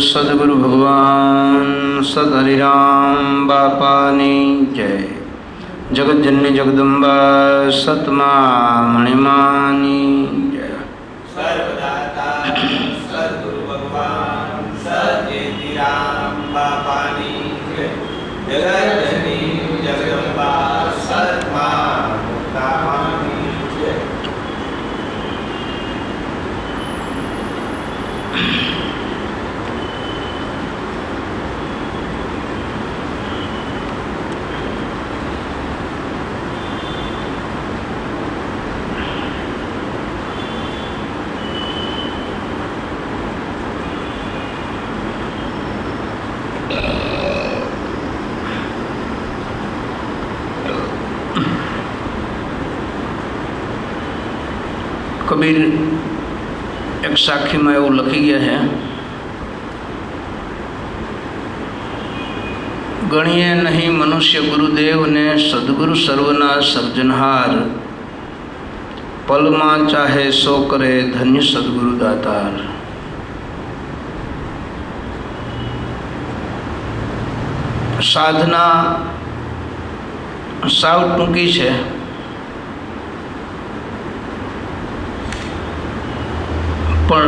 सद्गुरु भगवान सदहरिराम बापानी जय। जगज्जननी जगदम्बा सतमा मणिमानी जय। सर्वदाता सद्गुरु भगवान सदहरिराम बापानी जय। जगज्जननी जगदम्बा सतमा मणिमानी जय। कबीर एक साखी में एवं लखी गया है, गणिए नहीं मनुष्य गुरुदेव ने सद्गुरु सर्वना सर्जनहार, पल में चाहे सो करे धन्य सद्गुरु दातार। साधना साव टूंकी है, पण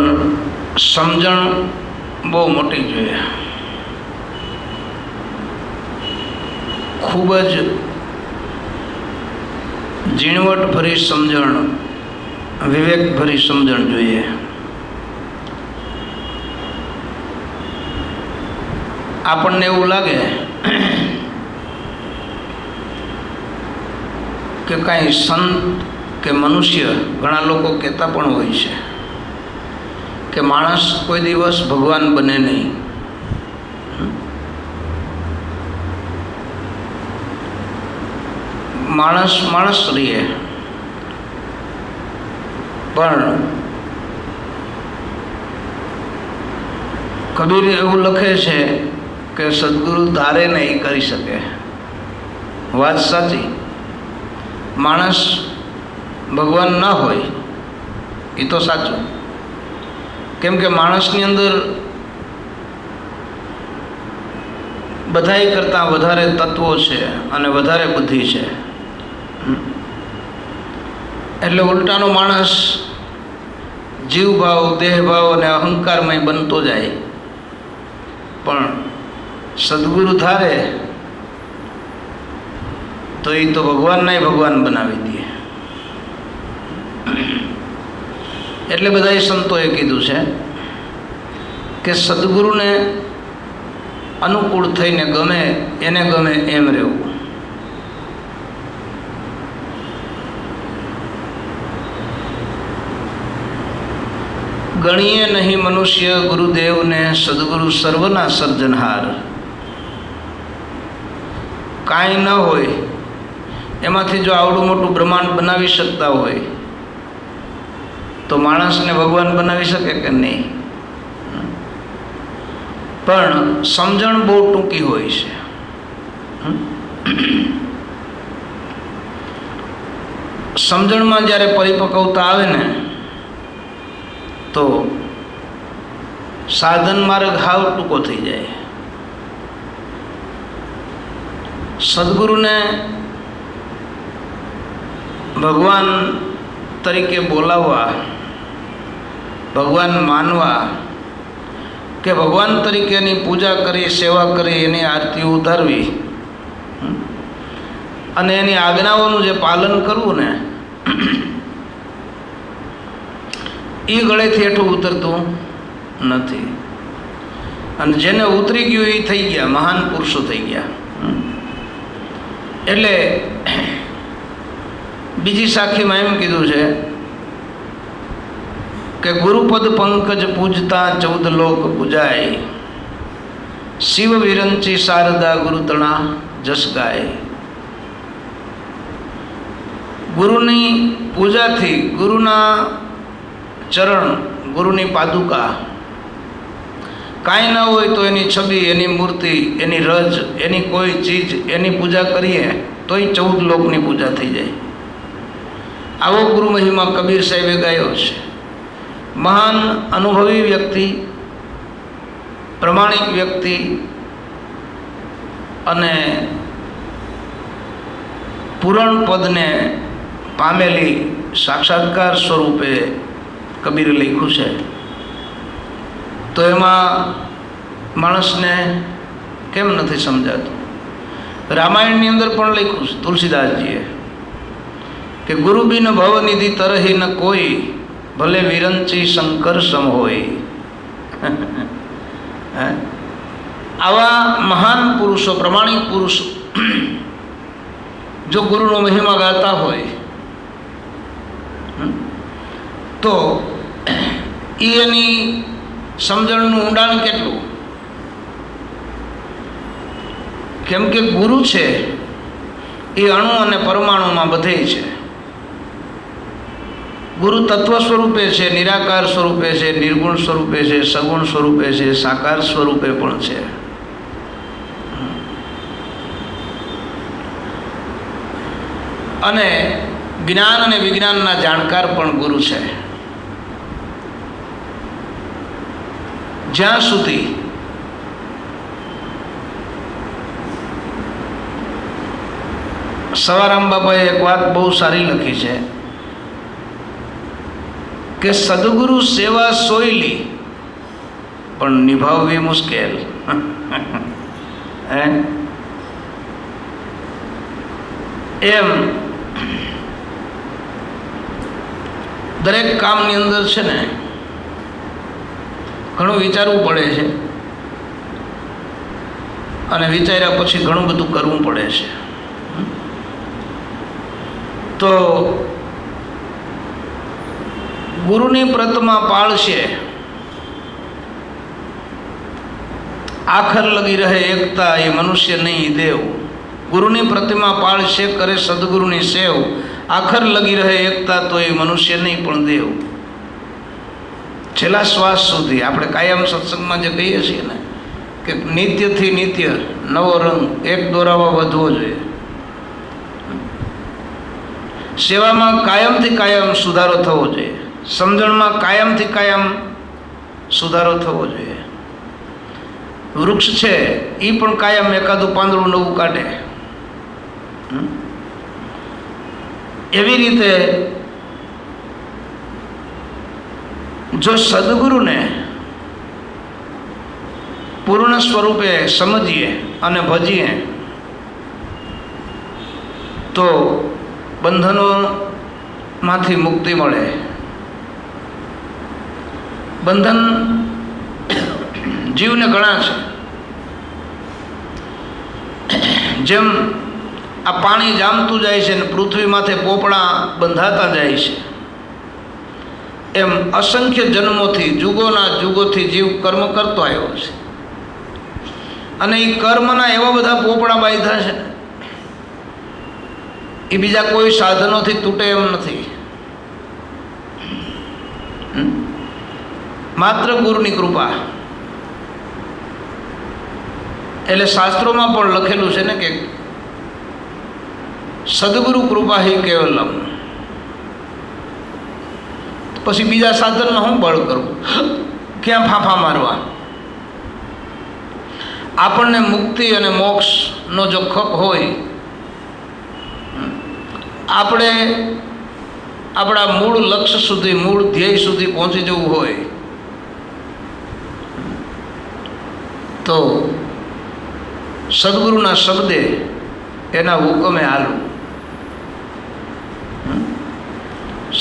समझण बहुत मोटी જોઈએ। खूब ज झीणवट भरी समझण, विवेक भरी समझण જોઈએ। આપણને એવું લાગે કે કાંઈ સંત કે મનુષ્ય, ઘણા લોકો કહેતા પણ હોય છે કે માણસ કોઈ દિવસ ભગવાન બને નહીં। માણસ માણસ રહીએ, પણ કબીર એવું લખે છે કે સદગુરુ ધારે ને એ કરી શકે। વાત સાચી, માણસ ભગવાન ન હોય એ તો સાચું, કેમ કે માણસની અંદર બધાય કરતાં વધારે તત્વો છે અને વધારે બુદ્ધિ છે। એટલે ઉલટાનો માણસ જીવભાવ, દેહભાવ અને અહંકારમય બનતો જાય। પણ સદગુરુ ધારે તો એ તો ભગવાનનાય ભગવાન બનાવી દે। એટલે બધાય સંતોએ કીધું છે કે સદગુરુને અનુકૂળ થઈને ગમે એને ગમે એમ રહેવું। ગણીએ નહીં મનુષ્ય ગુરુદેવને સદગુરુ સર્વના સર્જનહાર। કાંઈ ન હોય એમાંથી જો આવડું મોટું બ્રહ્માંડ બનાવી શકતા હોય તો માણસને ભગવાન બનાવી શકે કે નહીં? પણ સમજણ બહુ ટૂંકી હોય છે। સમજણમાં જ્યારે પરિપક્વતા આવે ને તો સાધન માર્ગ હાવ ટૂંકો થઈ જાય। સદગુરુને ભગવાન તરીકે બોલાવવા, ભગવાન માનવા કે ભગવાન તરીકેની પૂજા કરી, સેવા કરી, એની આરતી ઉતારવી અને એની આજ્ઞાઓનું જે પાલન કરવું ને એ ગળેથી હેઠું ઉતરતું નથી। અને જેને ઉતરી ગયું એ થઈ ગયા, મહાન પુરુષો થઈ ગયા। એટલે બીજી સાખીમાં એમ કીધું છે કે ગુરુપદ પંકજ પૂજતા 14 લોક પૂજાય, શિવ વિરંચી શારદા ગુરુતણા જસ ગાય। ગુરુની પૂજાથી, ગુરુના ચરણ, ગુરુની પાદુકા, કાંઈ ન હોય તો એની છબી, એની મૂર્તિ, એની રજ, એની કોઈ ચીજ, એની પૂજા કરીએ તોય 14 લોકની પૂજા થઈ જાય। આવો ગુરુ મહિમા કબીર સાહેબે ગાયો છે। મહાન અનુભવી વ્યક્તિ પ્રમાણિક વ્યક્તિ અને પૂરણ પદને પામેલી સાક્ષાત્કાર સ્વરૂપે કબીરે લખ્યું છે. તો એમાં માણસને કેમ નથી સમજાતું? રામાયણની અંદર પણ લખ્યું છે તુલસીદાસજીએ કે ગુરુ બિન ભવનિધિ તરહી ન કોઈ, ભલે વિરંચી શંકર સમ હોય. આવા મહાન પુરુષો, પ્રમાણિક પુરુષો જો ગુરુનો મહિમા ગાતા હોય તો એની સમજણનું ઊંડાણ કેટલું? કેમ કે ગુરુ છે એ અણુ અને પરમાણુમાં બધે છે. ગુરુ તત્વ સ્વરૂપે છે, નિરાકાર સ્વરૂપે છે, નિર્ગુણ સ્વરૂપે છે, સગુણ સ્વરૂપે છે, સાકાર સ્વરૂપે પણ છે. અને જ્ઞાન અને વિજ્ઞાનના જાણકાર પણ ગુરુ છે. જ્યાં સુધી સવારામ બાપાએ એક વાત બહુ સારી લખી છે કે સદગુરુ સેવા સોયલી પણ નિભાવવી મુશ્કેલ. એમ દરેક કામની અંદર છે ને ઘણું વિચારવું પડે છે અને વિચાર્યા પછી ઘણું બધું કરવું પડે છે. તો ગુરુની પ્રતમાં પાળશે, આખર લગી રહે એકતા, એ મનુષ્ય નહીં દેવ. ગુરુની પ્રતિમા પાળશે, કરે સદગુરુની સેવ, આખર લગી રહે એકતા, તો એ મનુષ્ય નહીં પણ દેવ. છેલ્લા શ્વાસ સુધી આપણે કાયમ સત્સંગમાં જે કહીએ છીએ ને કે નિત્યથી નિત્ય નવો રંગ એક દોરાવા વધવો જોઈએ. સેવામાં કાયમથી કાયમ સુધારો થવો જોઈએ. સમજણમાં કાયમથી કાયમ સુધારો થવો જોઈએ. વૃક્ષ છે એ પણ કાયમ એકાદું પાંદડું નવું કાઢે. એવી રીતે જો સદગુરુને પૂર્ણ સ્વરૂપે સમજીએ અને ભજીએ તો બંધનોમાંથી મુક્તિ મળે. બંધન જીવને ઘણા છે. જેમ આ પાણી જામતું જાય છે ને પૃથ્વી માથે પોપડા બંધાતા જાય છે, એમ અસંખ્ય જન્મોથી, જુગોના જુગોથી જીવ કર્મ કરતો આવ્યો છે અને એ કર્મના એવા બધા પોપડા બાંધ્યા છે એ બીજા કોઈ સાધનોથી તૂટે એમ નથી. માત્ર ગુરુની કૃપા. એટલે શાસ્ત્રોમાં પણ લખેલું છે ને કે સદગુરુ કૃપા હિ કેવલમ. પછી બીજા સાધનમાં હું બળ કરવું, ક્યાં ફાંફા મારવા? આપણને મુક્તિ અને મોક્ષનો જો ખપ હોય, આપણે આપણા મૂળ લક્ષ્ય સુધી, મૂળ ધ્યેય સુધી પહોંચી જવું હોય તો સદગુરુના શબ્દે એના હુકમે હાલવું.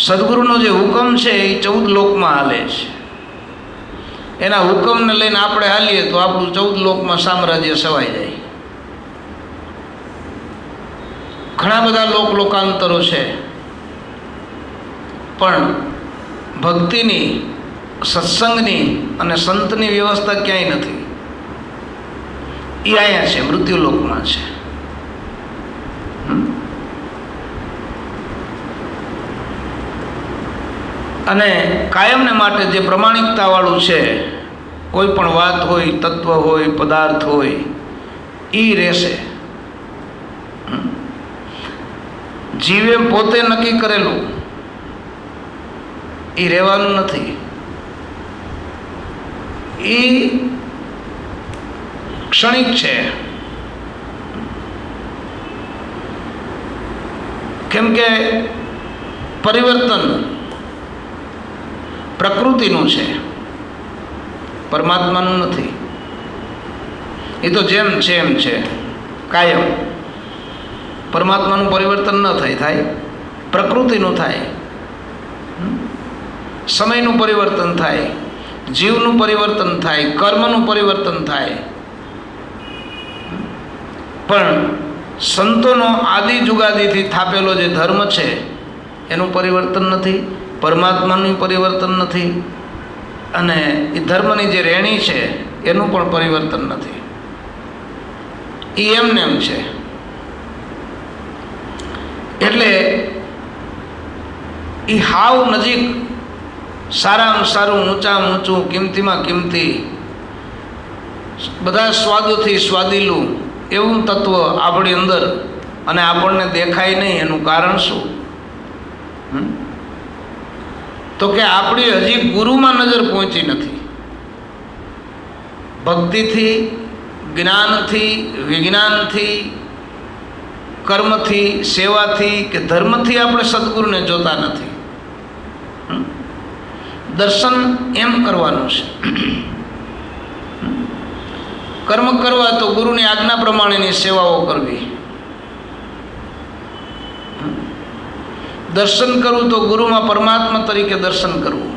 સદગુરુનો જે હુકમ છે એ 14 લોકમાં હાલે છે. એના હુકમને લઈને આપણે હાલીએ તો આપણું 14 લોકમાં સામ્રાજ્ય સવાઈ જાય. ઘણા બધા લોકાંતરો છે, પણ ભક્તિની, સત્સંગની અને સંતની વ્યવસ્થા ક્યાંય નથી. એ અહીંયા છે, મૃત્યુલોકમાં છે. અને કાયમને માટે જે પ્રમાણિકતાવાળું છે, કોઈ પણ વાત હોય, તત્વ હોય, પદાર્થ હોય, એ રહેશે. જીવે પોતે નક્કી કરેલું એ રહેવાનું નથી. એ ક્ષણિક છે. કેમ કે પરિવર્તન પ્રકૃતિનું છે, પરમાત્માનું નથી. એ તો જેમ છે એમ છે કાયમ. પરમાત્માનું પરિવર્તન ન થાય, પ્રકૃતિનું થાય, સમયનું પરિવર્તન થાય, જીવનું પરિવર્તન થાય, કર્મનું પરિવર્તન થાય. પણ સંતોનો આદિ જુગાદિથી થાપેલો જે ધર્મ છે એનું પરિવર્તન નથી, પરમાત્માનું પરિવર્તન નથી, અને એ ધર્મની જે રેણી છે એનું પણ પરિવર્તન નથી. એ એમને એમ છે. એટલે એ હાવ નજીક, સારામાં સારું, ઊંચામાં ઊંચું, કિંમતીમાં કિંમતી, બધા સ્વાદોથી સ્વાદિલું એવું તત્વ આપણી અંદર અને આપણને દેખાય નહીં. એનું કારણ શું? તો કે આપણી હજી ગુરુમાં નજર પહોંચી નથી. ભક્તિથી, જ્ઞાનથી, વિજ્ઞાનથી, કર્મથી, સેવાથી કે ધર્મથી આપણે સદગુરુને જોતા નથી. દર્શન એમ કરવાનું છે. કર્મ કરવા તો ગુરુની આજ્ઞા પ્રમાણેની સેવાઓ કરવી. દર્શન કરવું તો ગુરુમાં પરમાત્મા તરીકે દર્શન કરવું.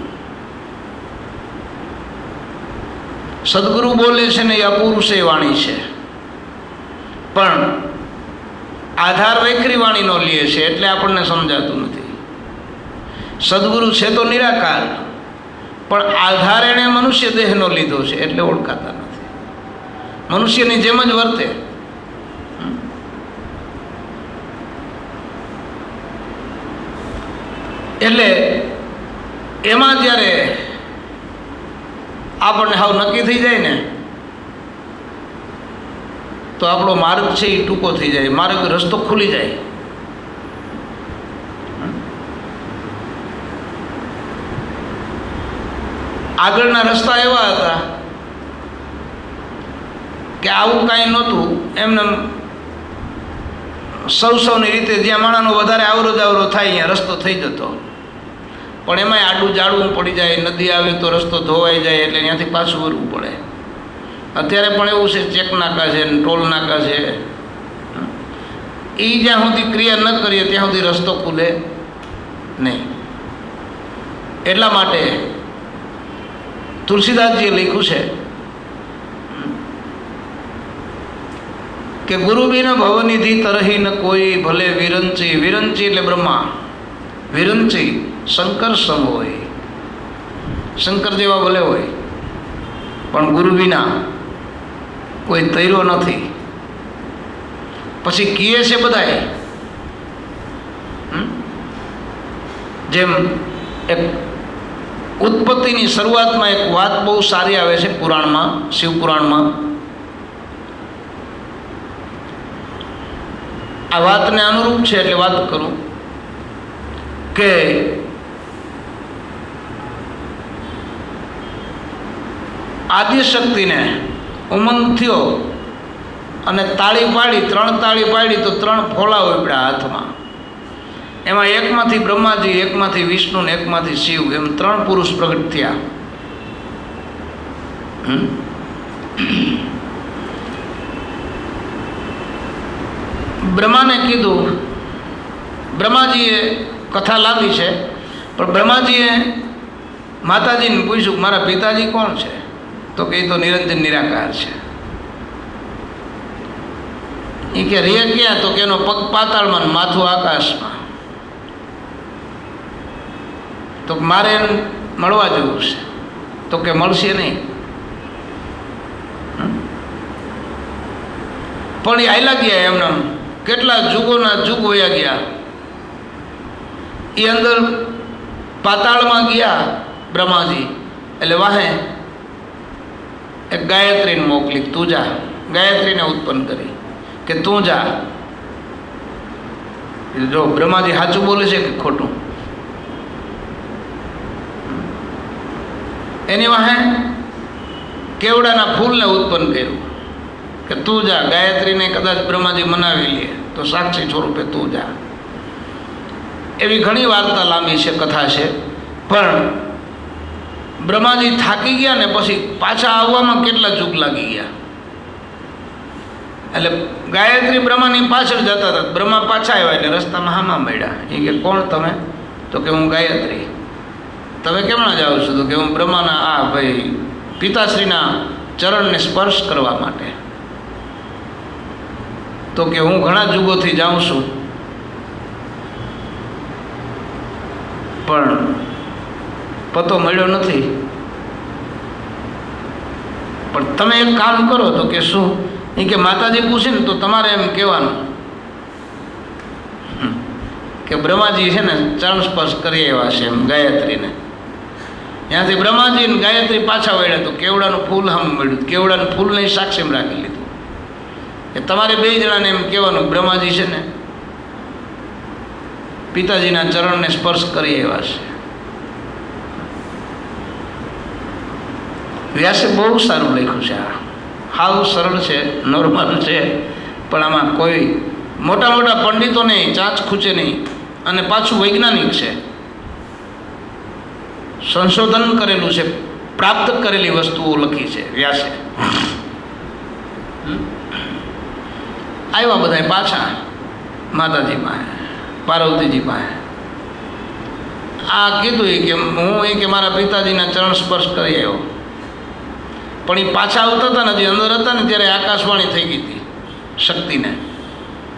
સદગુરુ બોલે છે ને એ અપુરુષે વાણી છે, પણ આધાર વૈખરી વાણીનો લે છે એટલે આપણને સમજાતું નથી. સદગુરુ છે તો નિરાકાર, પણ આધાર એણે મનુષ્ય દેહનો લીધો છે એટલે ઓળખાતા નથી. મનુષ્યની જેમ જ વર્તે. એટલે એમાં જ્યારે આપણને હાવ નક્કી થઈ જાય ને તો આપણો માર્ગ છે એ ટૂંકો થઈ જાય, માર્ગ રસ્તો ખુલી જાય. આગળના રસ્તા એવા હતા કે આવું કાંઈ નહોતું, એમને સૌની રીતે જ્યાં માણાનો વધારે આવરો જાવરો થાય અહીંયા રસ્તો થઈ જતો. પણ એમાંય આડું જાડવું પડી જાય, નદી આવે તો રસ્તો ધોવાઈ જાય એટલે ત્યાંથી પાછું વળવું પડે. અત્યારે પણ એવું છે, ચેક નાકા છે, ટોલ નાકા છે. એ જ્યાં સુધી ક્રિયા ન કરીએ ત્યાં સુધી રસ્તો ખુલે નહીં. એટલા માટે તુલસીદાસજીએ લખ્યું છે કે ગુરુ બિન ભવનિધિ તરહી ન કોઈ, ભલે વિરંચી. વિરંચી એટલે બ્રહ્મા, વિરંચી શંકર સમ હોય. શંકર જેવા ભલે હોય પણ ગુરુ વિના કોઈ તૈરો નથી. પછી કીએ છે બધાએ, જેમ એક ઉત્પત્તિની શરૂઆતમાં એક વાત બહુ સારી આવે છે પુરાણમાં, શિવપુરાણમાં. આ વાતને અનુરૂપ છે એટલે વાત કરું કે આદ્યશક્તિને ઉમંગ થયો અને તાળી પાડી, 3 તાળી પાડી તો 3 ફોલા ઉપડ્યા હાથમાં. એમાં એકમાંથી બ્રહ્માજી, એકમાંથી વિષ્ણુ ને એકમાંથી શિવ, એમ 3 પુરુષ પ્રગટ થયા. બ્રહ્માને કીધું, બ્રહ્માજીએ, કથા લાંબી છે પણ બ્રહ્માજીએ માતાજીને પૂછ્યું કે મારા પિતાજી કોણ છે? તો કે તો નિરંજન નિરાકાર છે. એ કે રે ક્યાં? તો કે એનો પગ પાતાળમાં ને માથું આકાશમાં. તો મારે મળવા જવું છે. તો કે મળશે નહીં. પણ એ આયલા ગયા એમને, કેટલા જુગોના જુગ વયા ગયા. એ અંદર પાતાળમાં ગયા બ્રહ્માજી, એટલે વાહે એક ગાયત્રીને મોકલી, તું જા. ગાયત્રીને ઉત્પન્ન કરી કે તું જા. જો બ્રહ્માજી સાચું બોલે છે કે ખોટું? એની વાહે કેવડાના ફૂલને ઉત્પન્ન કર્યું. કે તું જા, ગાયત્રીને કદાચ બ્રહ્માજી મનાવી લે તો સાક્ષી સ્વરૂપે તું જા. એવી ઘણી વાર્તા લાંબી છે, કથા છે. પણ બ્રહ્માજી થાકી ગયા ને પછી પાછા આવવામાં કેટલા ચૂક લાગી ગયા. એટલે ગાયત્રી બ્રહ્માની પાછળ જતા હતા. બ્રહ્મા પાછા આવ્યા એટલે રસ્તામાં હામા મળ્યા. એ કે કોણ તમે? તો કે હું ગાયત્રી. તમે કેમણા જાઓ છો? તો કે હું બ્રહ્માના આ ભાઈ પિતાશ્રીના ચરણને સ્પર્શ કરવા માટે. તો કે હું ઘણા યુગોથી જાઉં છું, પણ પતો મળ્યો નથી. પણ તમે એક કામ કરો. તો કે શું? એ કે માતાજી પૂછે ને તો તમારે એમ કહેવાનું કે બ્રહ્માજી છે ને ચરણ સ્પર્શ કરી આવ્યા છે એમ ગાયત્રીને. ત્યાંથી બ્રહ્માજી ને ગાયત્રી પાછા વળ્યા તો કેવડાનું ફૂલ સામે મળ્યું. કેવડાનું ફૂલને સાક્ષીમાં રાખી લીધું. એ તમારે બે જણાને એમ કહેવાનું બ્રહ્માજી છે ને પિતાજીના ચરણને સ્પર્શ કરી આવ્યા છે. વ્યાસે બહુ સારું લખ્યું છે. આ હાવ સરળ છે, નોર્મલ છે, પણ આમાં કોઈ મોટા મોટા પંડિતો નહીં, ચાંચ ખૂચે નહીં, અને પાછું વૈજ્ઞાનિક છે. સંશોધન કરેલું છે, પ્રાપ્ત કરેલી વસ્તુઓ લખી છે વ્યાસે. આવ્યા બધા પાછા માતાજી પાસે, પાર્વતીજી પાસે. આ કીધું કે હું કે મારા પિતાજીના ચરણ સ્પર્શ કરી આવ્યો. પણ એ પાછા આવતા હતા ને, જે અંદર હતા ને ત્યારે આકાશવાણી થઈ ગઈ હતી શક્તિને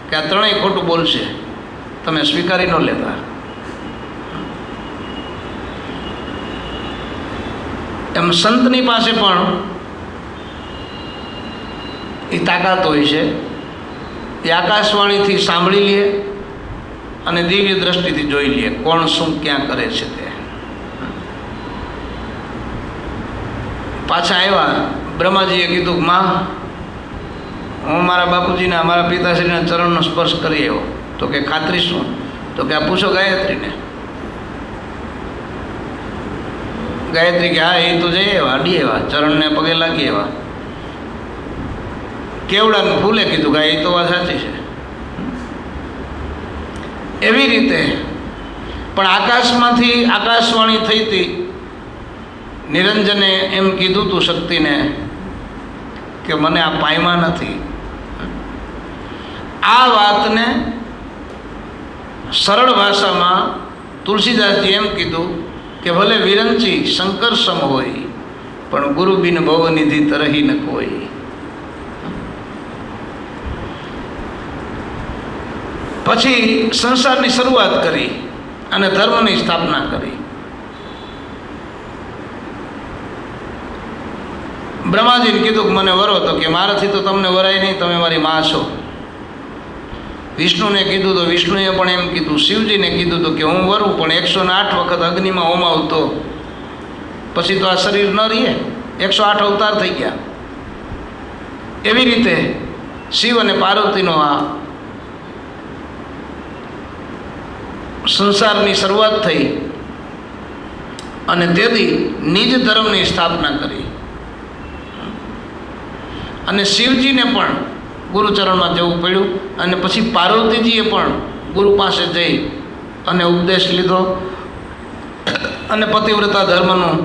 કે આ ત્રણેય ખોટું બોલશે, તમે સ્વીકારી ન લેતા. એમ સંતની પાસે પણ એ તાકાત હોય છે. એ આકાશવાણીથી સાંભળી લે અને દિવ્ય દ્રષ્ટિથી જોઈ લે કોણ શું ક્યાં કરે છે તે. પાછા આવ્યા. બ્રહ્માજીએ કીધું કે માં, હું મારા બાપુજીના, મારા પિતાશ્રીના ચરણનો સ્પર્શ કરી આવ્યો. તો કે ખાતરી શું? તો કે આ પૂછો ગાયત્રીને. ગાયત્રી કે હા, એ તો જઈ આવ્યા, અડી આવ્યા, ચરણને પગે લાગી આવ્યા. કેવડાને ફૂલે કીધું કે એ તો વાત સાચી છે. એવી રીતે પણ આકાશમાંથી આકાશવાણી થઈ હતી. નિરંજને એમ કીધું તું શક્તિને કે મને આ પાયમાં નથી. આ વાતને સરળ ભાષામાં તુલસીદાસજી એમ કીધું કે ભલે વિરંચી શંકર સમ હોય, પણ ગુરુ બિન ભવનિધિ તરહી ન કોઈ. પછી સંસારની શરૂઆત કરી અને ધર્મની સ્થાપના કરી. બ્રહ્માજીને કીધું કે મને વરો. તો કે મારાથી તો તમને વરાય નહીં, તમે મારી મા છો. વિષ્ણુને કીધું તો વિષ્ણુએ પણ એમ કીધું. શિવજીને કીધું તો કે હું વરું, પણ 108 વખત અગ્નિમાં હોમાવતો પછી તો આ શરીર ન રહીએ. 108 અવતાર થઈ ગયા. એવી રીતે શિવ અને પાર્વતીનો આ સંસારની શરૂઆત થઈ અને તેથી નિજ ધર્મની સ્થાપના કરી. અને શિવજીને પણ ગુરુચરણમાં જવું પડ્યું. અને પછી પાર્વતીજીએ પણ ગુરુ પાસે જઈ અને ઉપદેશ લીધો અને પતિવ્રતા ધર્મનું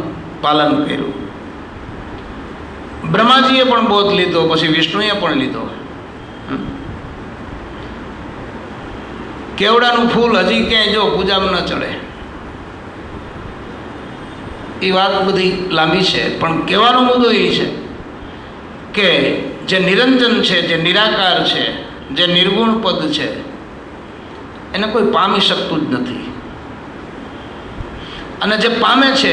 પાલન કર્યું. બ્રહ્માજીએ પણ બોધ લીધો, પછી વિષ્ણુએ પણ લીધો. કેવડાનું ફૂલ હજી ક્યાંય જો પૂજામાં ન ચડે. એ વાત બધી લાંબી છે, પણ કહેવાનો મુદ્દો એ છે કે જે નિરંજન છે, જે નિરાકાર છે, જે નિર્ગુણ પદ છે, એને કોઈ પામી શકતું જ નથી. અને જે પામે છે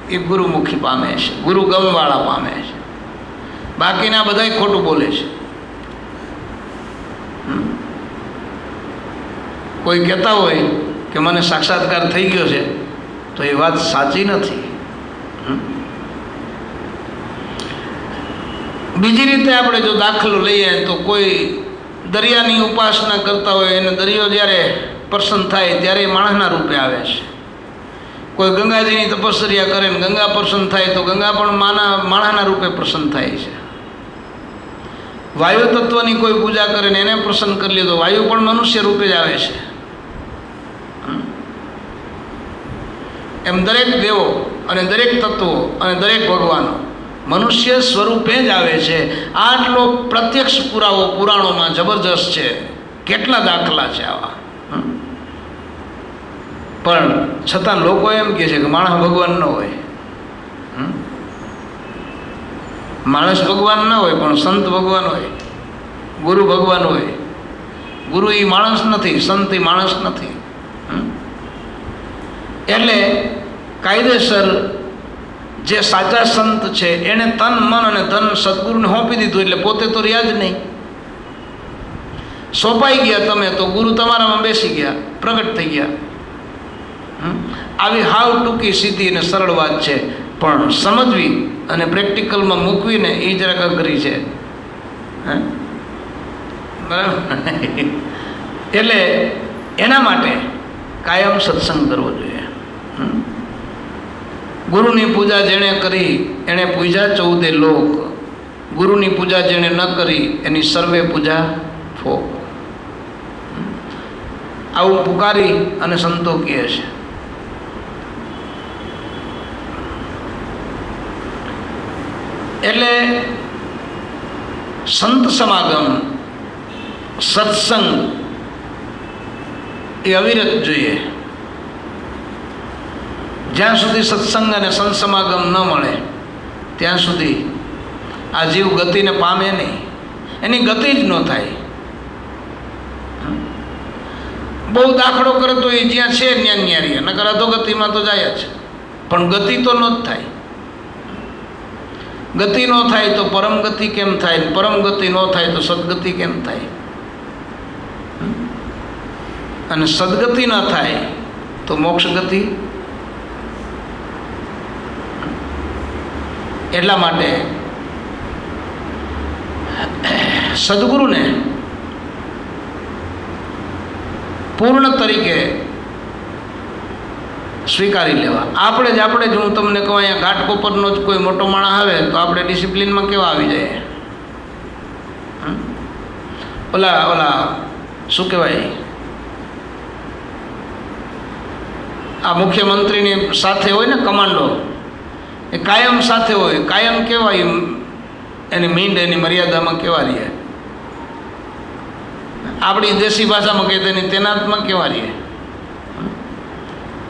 એ ગુરુમુખી પામે છે, ગુરુગમવાળા પામે છે. બાકીના બધાય ખોટું બોલે છે. કોઈ કહેતા હોય કે મને સાક્ષાત્કાર થઈ ગયો છે, તો એ વાત સાચી નથી. બીજી રીતે આપણે જો દાખલો લઈએ તો કોઈ દરિયાની ઉપાસના કરતા હોય, એને દરિયો જ્યારે પ્રસન્ન થાય ત્યારે માણસના રૂપે આવે છે. કોઈ ગંગાજીની તપસ્યા કરે ને ગંગા પ્રસન્ન થાય તો ગંગા પણ માણસના રૂપે પ્રસન્ન થાય છે. વાયુ તત્વની કોઈ પૂજા કરે ને એને પ્રસન્ન કરી લીધો, વાયુ પણ મનુષ્ય રૂપે જ આવે છે. એમ દરેક દેવો અને દરેક તત્વો અને દરેક ભગવાનો મનુષ્ય સ્વરૂપે જ આવે છે. આટલો પ્રત્યક્ષ પુરાવો પુરાણોમાં જબરજસ્ત છે. કેટલા દાખલા છે આવા. પણ છતાં લોકો એમ કહે છે કે માણસ ભગવાન ન હોય. માણસ ભગવાન ન હોય પણ સંત ભગવાન હોય, ગુરુ ભગવાન હોય. ગુરુ એ માણસ નથી, સંત એ માણસ નથી. એટલે કાયદેસર જે સાચા સંત છે એણે તન મન અને ધન સદગુરુને સોંપી દીધું, એટલે પોતે તો રહ્યા જ નહીં. સોંપાઈ ગયા તમે તો ગુરુ તમારામાં બેસી ગયા, પ્રગટ થઈ ગયા. આવી હાવ ટૂંકી સીધી અને સરળ વાત છે, પણ સમજવી અને પ્રેક્ટિકલમાં મૂકવીને એ જરાક અઘરી છે. બરાબર. એટલે એના માટે કાયમ સત્સંગ કરવો જોઈએ. ગુરુની પૂજા જેણે કરી એણે પૂજા 14 લોક, ગુરુની પૂજા જેણે ન કરી એની સર્વે પૂજા ફોક. આવું પુકારી અને સંતો કહે છે. એટલે સંત સમાગમ, સત્સંગ એ અવિરત જોઈએ. જ્યાં સુધી સત્સંગ અને સંત સમાગમ ન મળે ત્યાં સુધી આ જીવ ગતિને પામે નહીં, એની ગતિ જ ન થાય. બહુ દાખલો કરે તો એ જ્યાં છે ત્યાં ન્યારીએ, નકર અધોગતિમાં તો જાય જ, પણ ગતિ તો ન જ થાય. ગતિ ન થાય તો પરમ ગતિ કેમ થાય? પરમ ગતિ ન થાય તો સદગતિ કેમ થાય? અને સદગતિ ન થાય તો મોક્ષ ગતિ. એટલા માટે સદગુરુને પૂર્ણ તરીકે સ્વીકારી લેવા. આપણે જ હું તમને કહું, અહીંયા ઘાટકોપરનો જ કોઈ મોટો માણસ આવે તો આપણે ડિસિપ્લિનમાં કેવા આવી જાય. ઓલા શું કહેવાય, આ મુખ્યમંત્રીની સાથે હોય ને કમાન્ડો, એ કાયમ સાથે હોય. કાયમ કહેવાય એની મીંડ એની મર્યાદામાં કેવા રહીએ. આપણી દેશી ભાષામાં કહે તેની તૈનાતમાં કેવા રહીએ.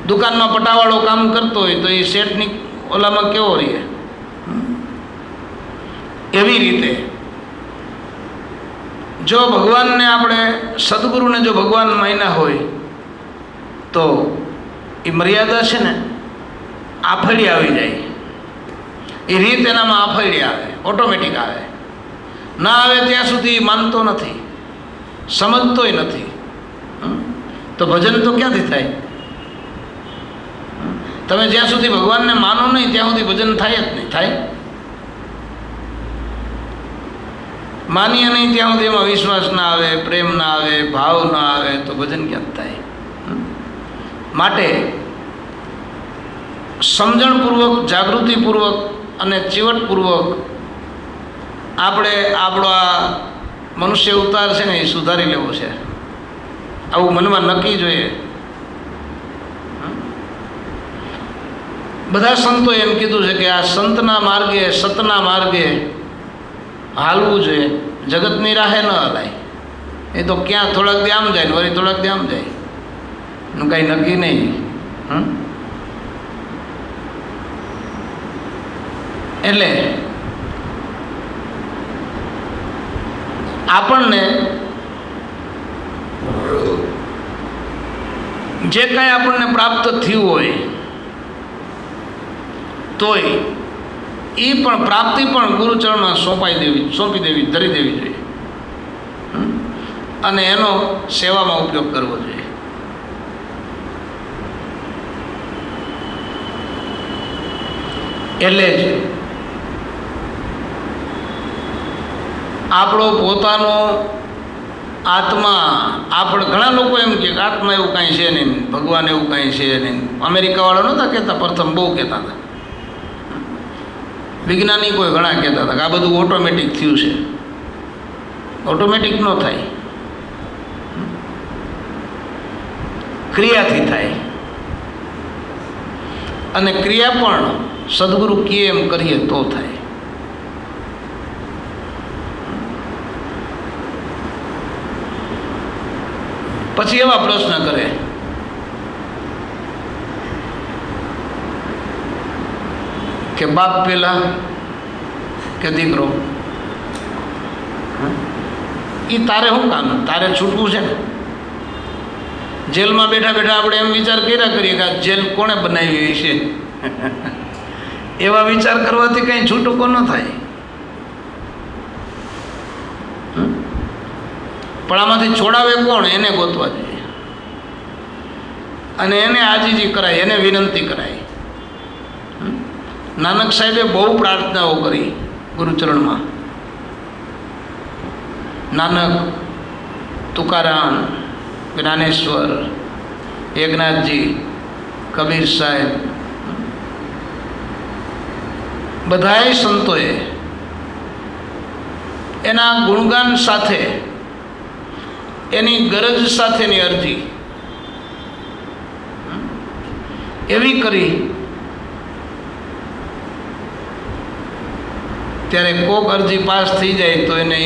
દુકાનમાં પટાવાળો કામ કરતો હોય તો એ શેઠની ઓલામાં કેવો રહીએ. એવી રીતે જો ભગવાનને આપણે સદગુરુને જો ભગવાન માન્યા હોય તો એ મર્યાદા છે ને આફળી આવી જાય. એ રીત એનામાં આફળી આવે, ઓટોમેટિક આવે. ના આવે ત્યાં સુધી માનતો નથી, સમજતોય નથી. તો ભજન તો ક્યાંથી થાય? તમે જ્યાં સુધી ભગવાનને માનો નહીં ત્યાં સુધી ભજન થાય જ નહીં. થાય માનીએ નહીં ત્યાં સુધી એમાં વિશ્વાસ ના આવે, પ્રેમ ના આવે, ભાવ ના આવે તો ભજન ક્યાં થાય? માટે સમજણપૂર્વક, જાગૃતિપૂર્વક અને ચીવટપૂર્વક આપણે આપણો આ મનુષ્ય અવતાર છે ને એ સુધારી લેવો છે. આવું મનમાં નક્કી જોઈએ. બધા સંતોએ એમ કીધું છે કે આ સંતના માર્ગે, સતના માર્ગે હાલવું જોઈએ. જગતની રાહે ન હલાય. એ તો ક્યાં થોડાક દી આમ જાય ને વળી થોડાક દી આમ જાય, એનું કાંઈ નક્કી નહીં. એટલે આપણને જે કાંઈ આપણને પ્રાપ્ત થયું હોય તોય એ પણ પ્રાપ્તિ પણ ગુરુચરણમાં સોંપી દેવી, ધરી દેવી જોઈએ. અને એનો સેવામાં ઉપયોગ કરવો જોઈએ. એટલે જ આપણો પોતાનો આત્મા, આપણે ઘણા લોકો એમ કે આત્મા એવું કાંઈ છે નહીં, ભગવાન એવું કાંઈ છે નહીં. અમેરિકાવાળા નહોતા કહેતા, પ્રથમ બહુ કહેતા હતા. વિજ્ઞાનિકોએ ઘણા કહેતા હતા કે આ બધું ઓટોમેટિક થયું છે. ઓટોમેટિક ન થાય, ક્રિયાથી થાય. અને ક્રિયા પણ સદગુરુ કહે એમ કરીએ તો થાય. પછી એવા પ્રશ્ન કરે કે બાપ પેલા કે દીકરો, એ તારે શું કામ? તારે છૂટવું છે ને. જેલમાં બેઠા બેઠા આપણે એમ વિચાર કર્યા કરીએ કે આ જેલ કોણે બનાવી છે. એવા વિચાર કરવાથી કંઈ છૂટકો ન થાય. પણ આમાંથી છોડાવે કોણ? એને ગોતવા જોઈએ અને એને આજીજી કરાય, એને વિનંતી કરાય. નાનક સાહેબે બહુ પ્રાર્થનાઓ કરી ગુરુચરણમાં. નાનક, તુકારામ, જ્ઞાનેશ્વર, એકનાથજી, કબીર સાહેબ, બધાય સંતોએ એના ગુણગાન સાથે, એની ગરજ સાથેની અરજી એવી કરી. ત્યારે કોક અરજી પાસ થઈ જાય તો એને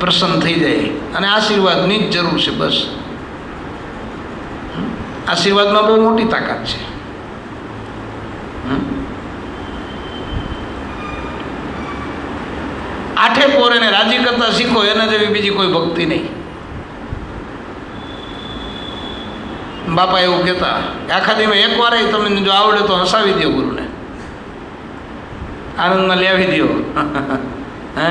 પ્રસન્ન થઈ જાય અને આશીર્વાદની જ જરૂર છે. બસ આશીર્વાદમાં બહુ મોટી તાકાત છે. આઠે પોર એને રાજી કરતા શીખો, એના જેવી બીજી કોઈ ભક્તિ નહીં. બાપા એવું કહેતા આખા દીમાં એક વાર તમને જો આવડે તો હસાવી દો ગુરુને, આનંદમાં લાવી દો. હે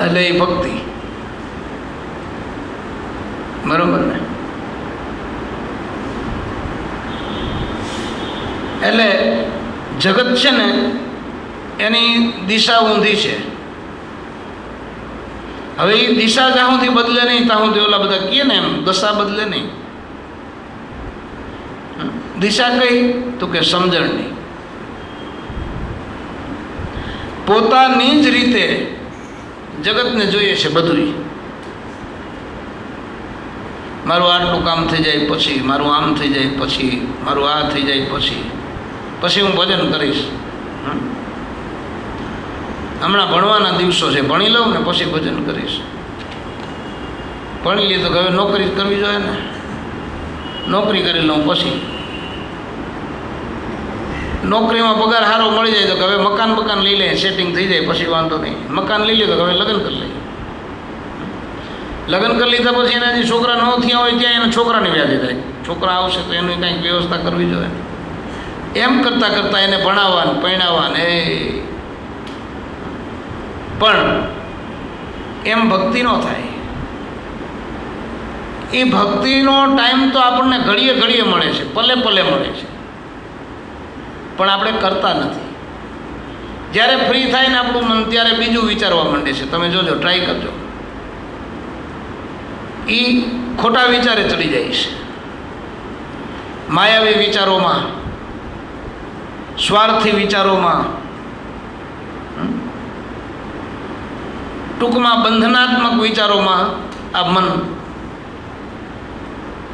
એટલે એ ભક્તિ, બરોબર ને? એટલે જગત છે ને એની દિશા ઊંધી છે. હવે એ દિશા જ્યાં સુધી બદલે નહીં ત્યાં સુધી ઓલા બધા કહે ને એમ દશા બદલે નહીં. દિશા કઈ? તો કે સમજણની. પોતાની જ રીતે જગતને જોઈએ છે બધું. મારું આટલું કામ થઈ જાય પછી, મારું આમ થઈ જાય પછી, મારું આ થઈ જાય પછી હું ભજન કરીશ. હમણાં ભણવાના દિવસો છે, ભણી લઉં ને પછી ભજન કરીશ. ભણી લઈએ તો હવે નોકરી કરવી જોઈએ ને, નોકરી કરી લઉં પછી. નોકરીમાં પગાર સારો મળી જાય તો હવે મકાન લઈ લે, સેટિંગ થઈ જાય પછી વાંધો નહીં. મકાન લઈ લે તો હવે લગ્ન કરી લઈએ. લગ્ન કરી લીધા પછી એના જે છોકરા ન થયા હોય ત્યાં એના છોકરાની વ્યાધિ થાય. છોકરા આવશે તો એની કંઈક વ્યવસ્થા કરવી જોઈએ. એમ કરતાં કરતાં એને ભણાવવાનું, પરણાવવાનું. પણ એમ ભક્તિ ન થાય. એ ભક્તિનો ટાઈમ તો આપણને ઘડીએ ઘડીએ મળે છે, પલે પલે મળે છે, પણ આપણે કરતા નથી. જ્યારે ફ્રી થાય ને આપણું મન ત્યારે બીજું વિચારવા માંડે છે. તમે જોજો, ટ્રાય કરજો. એ ખોટા વિચારે ચડી જાય છે, માયાવી વિચારોમાં, સ્વાર્થી વિચારોમાં, ટૂંકમાં બંધનાત્મક વિચારોમાં આ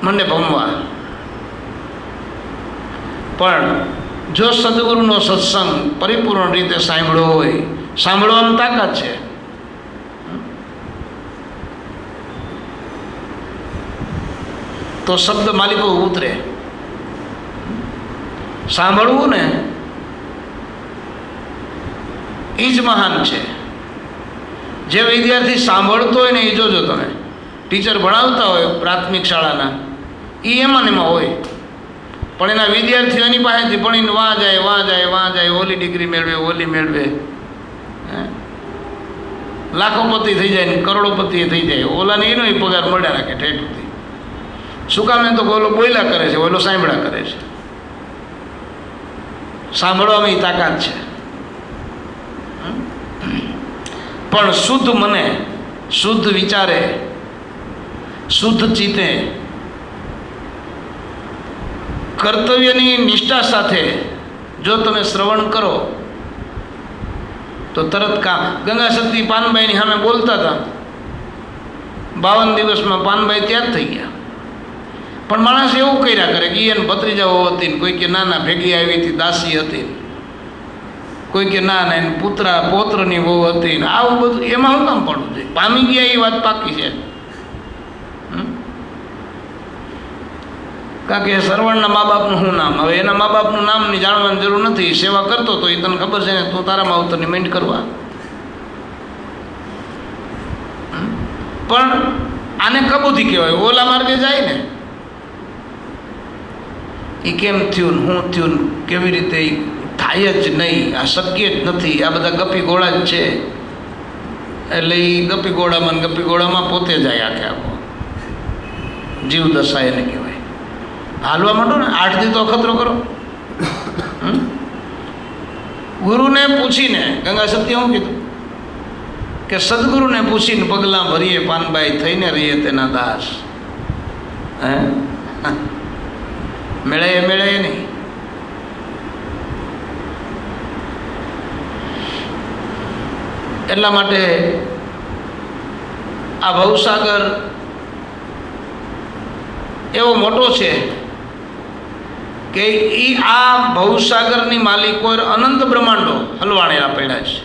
મનને ભમવા. પણ જો સદગુરુનો સત્સંગ પરિપૂર્ણ રીતે સાંભળ્યો હોય, સાંભળવાની તાકાત છે. તો શબ્દ માલિકો ઉતરે. સાંભળવું ને એ જ મહાન છે. જે વિદ્યાર્થી સાંભળતો હોય ને એ જોજો તમે, ટીચર ભણાવતા હોય પ્રાથમિક શાળાના, એ એમાં હોય, પણ એના વિદ્યાર્થીઓ એની પાસેથી ભણીને વાં જાય, ઓલી ડિગ્રી મેળવે, ઓલી મેળવે, લાખોપતિ થઈ જાય ને કરોડોપતિ થઈ જાય. ઓલાને એનો પગાર મળ્યા રાખે ઠેઠ સુધી. શું કામ? તો ઓલો બોલ્યા કરે છે, ઓલો સાંભળ્યા કરે છે. સાંભળવામાં તાકાત છે. પણ શુદ્ધ મને, શુદ્ધ વિચારે, શુદ્ધ ચિત્તે, કર્તવ્યની નિષ્ઠા સાથે જો તમે શ્રવણ કરો તો તરત કામ. ગંગા સતી પાનબાઈની સામે બોલતા હતા, 52 દિવસમાં પાનબાઈ તૈયાર થઈ ગયા. પણ માણસ એવું કર્યા કરે કે એને ભત્રીજાઓ હતી ને, કોઈ કે ના ભેગી આવી હતી દાસી હતી, કોઈ કે ના એને પૌત્રની વહુ હતી ને, આવું બધું એમાં શું કામ પડવું જોઈએ? પામી ગયા એ વાત પાકી છે. કારણ કે સરવણના મા બાપનું શું નામ? હવે એના મા બાપનું નામની જાણવાની જરૂર નથી. સેવા કરતો તો એ તને ખબર છે ને, તું તારા માવતરની મેન્ટ કરવા. પણ આને કબૂતી કહેવાય. ઓલા માર્ગે જાય ને એ કેમ થયું, શું થયું, કેવી રીતે થાય જ નહીં, આ શક્ય જ નથી, આ બધા ગપી ગોળા જ છે. એટલે એ ગપી ગોળામાં પોતે જાય આખે આખો. જીવ દશા એને કહેવાય. હાલવા માંડો ને, 8 દી તો અખતરો કરો. ગુરુને પૂછીને ગંગા સતી શું કીધું કે સદગુરુને પૂછીને પગલાં ભરીએ પાનબાઈ થઈને રહીએ તેના દાસ. હે મેળે નહીં. એટલા માટે આ ભવસાગર એવો મોટો છે કે આ ભવસાગરની માલિકો અનંત બ્રહ્માંડો હલવાણેલા પડ્યા છે,